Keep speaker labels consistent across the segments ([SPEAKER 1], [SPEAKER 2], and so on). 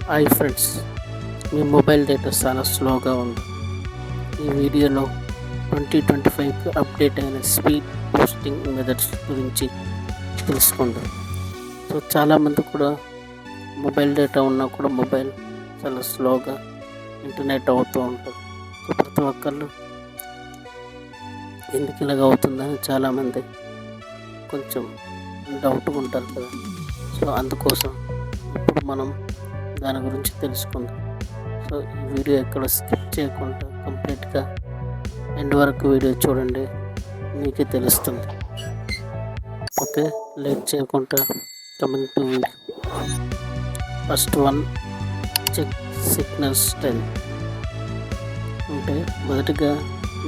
[SPEAKER 1] Hi friends, మీ mobile data చాలా స్లోగా ఉంది. ఈ వీడియోలో 2025కి అప్డేట్ అయిన స్పీడ్ బూస్టింగ్ మెథడ్స్ గురించి తెలుసుకుందాం. సో చాలామంది కూడా మొబైల్ డేటా ఉన్నా కూడా మొబైల్ చాలా స్లోగా ఇంటర్నెట్ అవుతూ ఉంటుంది. సో ప్రతి ఒక్కళ్ళు ఎందుకు ఇలాగ అవుతుందని చాలామంది కొంచెం డౌట్గా ఉంటారు కదా. సో అందుకోసం ఇప్పుడు మనం దాని గురించి తెలుసుకుందాం. సో ఈ వీడియో ఎక్కడ స్కిప్ చేయకుండా కంప్లీట్గా ఎండ్ వరకు వీడియో చూడండి, మీకే తెలుస్తుంది. ఓకే, లేట్ చేయకుండా coming to video. First one, check signal strength. అంటే మొదటిగా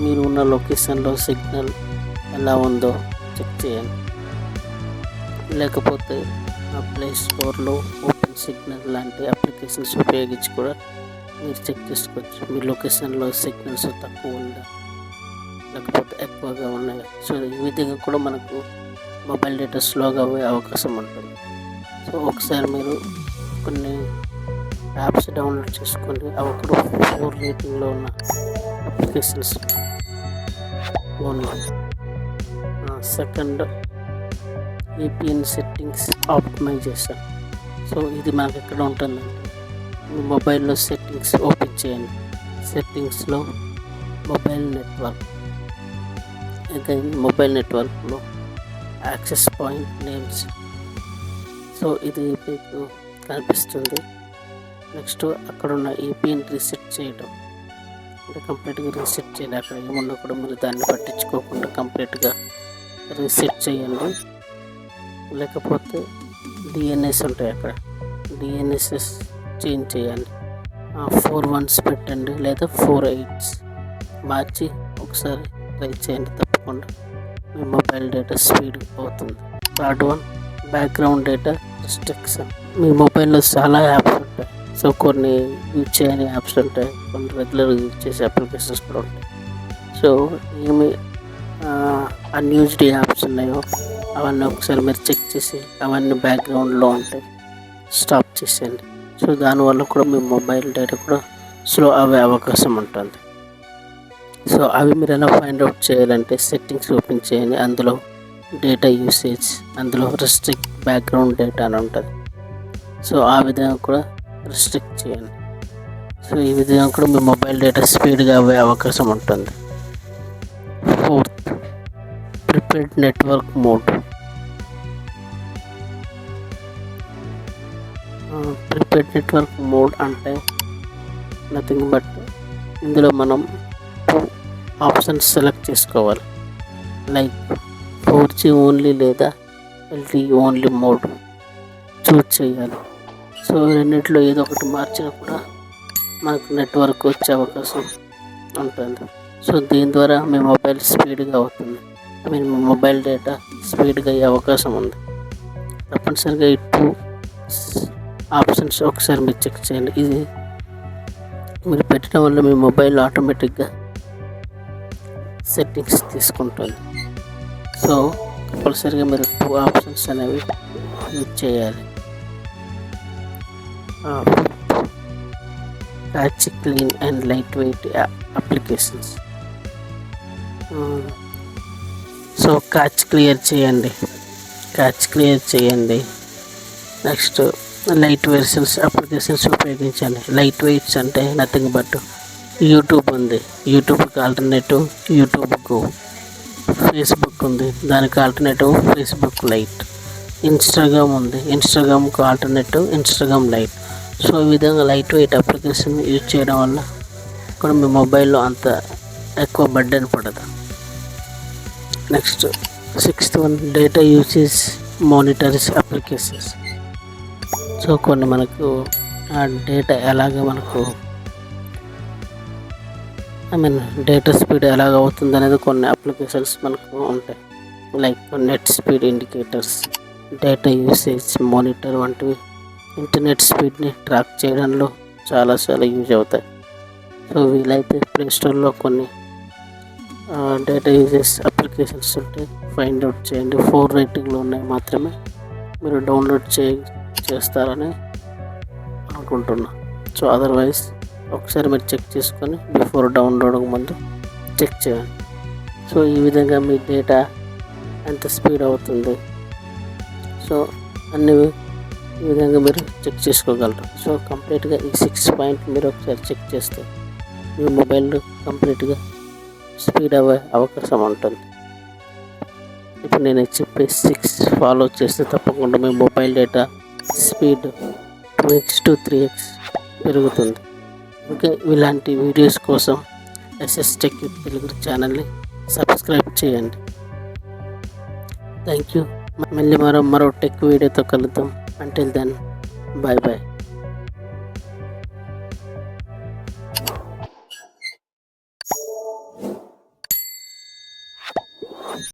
[SPEAKER 1] మీరు ఉన్న లొకేషన్లో సిగ్నల్ ఎలా ఉందో చెక్ చేయండి. లేకపోతే ప్లే స్టోర్లో ఓపెన్ సిగ్నల్ లాంటి అప్లికేషన్స్ ఉపయోగించి కూడా మీరు చెక్ చేసుకోవచ్చు. మీ లొకేషన్లో సిగ్నల్స్ తక్కువ ఉందా లేకపోతే ఎక్కువగా ఉన్నాయా. సో ఈ విధంగా కూడా మనకు మొబైల్ డేటా స్లోగా అయ్యే అవకాశం ఉంటుంది. సో ఒకసారి మీరు కొన్ని యాప్స్ డౌన్లోడ్ చేసుకోండి. అవి కూడా 4 రేటింగ్లో ఉన్న applications only. Second, VPN settings optimization. So ఇది మనకు ఎక్కడ ఉంటుందంటే మీ మొబైల్లో సెట్టింగ్స్ ఓపెన్ చేయండి. సెట్టింగ్స్లో మొబైల్ నెట్వర్క్, అగైన్ మొబైల్ నెట్వర్క్లో యాక్సెస్ పాయింట్ నేమ్స్. సో ఇది మీకు కనిపిస్తుంది. నెక్స్ట్ అక్కడ ఉన్న VPN రీసెట్ చేయడం, అంటే కంప్లీట్గా రీసెట్ చేయాలి. అక్కడ ఏమున్నా కూడా మీరు దాన్ని పట్టించుకోకుండా కంప్లీట్గా రీసెట్ చేయండి. లేకపోతే DNS ఉంటాయి, అక్కడ DNS చేంజ్ చేయాలి. 4 1s పెట్టండి లేదా 4 8s మార్చి ఒకసారి ట్రై చేయండి. తప్పకుండా మీ మొబైల్ డేటా స్పీడ్ అవుతుంది. Third one, background data restriction. మీ మొబైల్లో చాలా యాప్స్ ఉంటాయి. సో కొన్ని యూజ్ చేయని యాప్స్ ఉంటాయి, కొన్ని రెగ్యులర్ యూజ్ చేసే అప్లికేషన్స్ కూడా ఉంటాయి. సో ఏమి అన్యూజ్డ్ యాప్స్ ఉన్నాయో అవన్నీ ఒకసారి మీరు చెక్ చేసి అవన్నీ బ్యాక్గ్రౌండ్లో ఉంటే స్టాప్ చేసేయండి. సో దానివల్ల కూడా మీ మొబైల్ డేటా కూడా స్లో అయ్యే అవకాశం ఉంటుంది. సో అవి మీరు ఎలా ఫైండ్ అవుట్ చేయాలంటే సెట్టింగ్స్ ఓపెన్ చేయండి. అందులో డేటా యూసేజ్, అందులో రిస్ట్రిక్ట్ బ్యాక్గ్రౌండ్ డేటా అని ఉంటుంది. సో ఆ విధంగా కూడా రిస్ట్రిక్ట్ చేయండి. సో ఈ విధంగా కూడా మీ మొబైల్ డేటా స్పీడ్గా అయ్యే అవకాశం ఉంటుంది. Fourth, prepared network mode. Prepared network mode అంటే నథింగ్ బట్ ఇందులో మనం 2 ఆప్షన్స్ సెలెక్ట్ చేసుకోవాలి. లైక్ 4G ఓన్లీ లేదా LTE ఓన్లీ మోడ్ చూస్ చేయాలి. సో రెండింటిలో ఏదో ఒకటి మార్చినా కూడా మనకు నెట్వర్క్ వచ్చే అవకాశం ఉంటుంది. సో దీని ద్వారా మీ మొబైల్ స్పీడ్గా అవుతుంది. మీ మొబైల్ డేటా స్పీడ్గా అయ్యే అవకాశం ఉంది. తప్పనిసరిగా ఈ 2 ఆప్షన్స్ ఒకసారి మీరు చెక్ చేయండి. ఇది మీరు పెట్టడం వల్ల మీ మొబైల్ ఆటోమేటిక్గా సెట్టింగ్స్ తీసుకుంటుంది. సో కంపల్సరీగా మీరు 2 ఆప్షన్స్ అనేవి యూజ్ చేయాలి. Catch clean and light weight applications. So catch clear చేయండి. నెక్స్ట్ లైట్ వెర్షన్స్ అప్లికేషన్స్ ఉపయోగించండి. లైట్ వెయిట్స్ అంటే నథింగ్ బట్ యూట్యూబ్ ఉంది, యూట్యూబ్కి ఆల్టర్నేటివ్ యూట్యూబ్ గో. ఫేస్బుక్ ఉంది, దానికి ఆల్టర్నేటివ్ ఫేస్బుక్ లైట్. ఇన్స్టాగ్రామ్ ఉంది, ఇన్స్టాగ్రామ్కి ఆల్టర్నేటివ్ ఇన్స్టాగ్రామ్ లైట్. సో ఈ విధంగా లైట్ వెయిట్ అప్లికేషన్ యూజ్ చేయడం వల్ల కూడా మీ మొబైల్లో అంత ఎక్కువ బర్డెన్ పడదు. Next 6th one, data usage monitors applications. So కొన్ని మనకు ఆ డేటా ఎలాగ మనకు డేటా స్పీడ్ ఎలాగ అవుతుంది అనేది కొన్ని అప్లికేషన్స్ మనకు ఉంటాయి. Like net speed indicators, data usage monitor వంటివి ఇంటర్నెట్ స్పీడ్ని ట్రాక్ చేయడంలో చాలా యూజ్ అవుతాయి. సో వీలైతే ప్లే స్టోర్లో కొన్ని డేటా యూజెస్ అప్లికేషన్స్ ఉంటాయి, ఫైండ్ అవుట్ చేయండి. 4 రేటింగ్లో ఉన్నాయి మాత్రమే మీరు డౌన్లోడ్ చేస్తారని అనుకుంటున్నా. సో అదర్వైజ్ ఒకసారి మీరు చెక్ చేసుకొని బిఫోర్ డౌన్లోడ్ ముందు చెక్ చేయండి. సో ఈ విధంగా మీ డేటా ఎంత స్పీడ్ అవుతుంది, సో అన్ని ఈ విధంగా మీరు చెక్ చేసుకోగలరు. సో కంప్లీట్గా ఈ 6 పాయింట్ మీరు ఒకసారి చెక్ చేస్తే మీ మొబైల్ కంప్లీట్గా స్పీడ్ అవ్వే అవకాశం ఉంటుంది. ఇప్పుడు నేను చెప్పే 6 ఫాలో చేస్తే తప్పకుండా మీ mobile data speed 2x to 3x పెరుగుతుంది. ఇంకా ఇలాంటి వీడియోస్ కోసం ఎస్ఎస్ టెక్ తెలుగు ఛానల్ని సబ్స్క్రైబ్ చేయండి. Thank you. మళ్ళీ మరో టెక్ వీడియోతో కలుద్దాం. Until then, bye bye.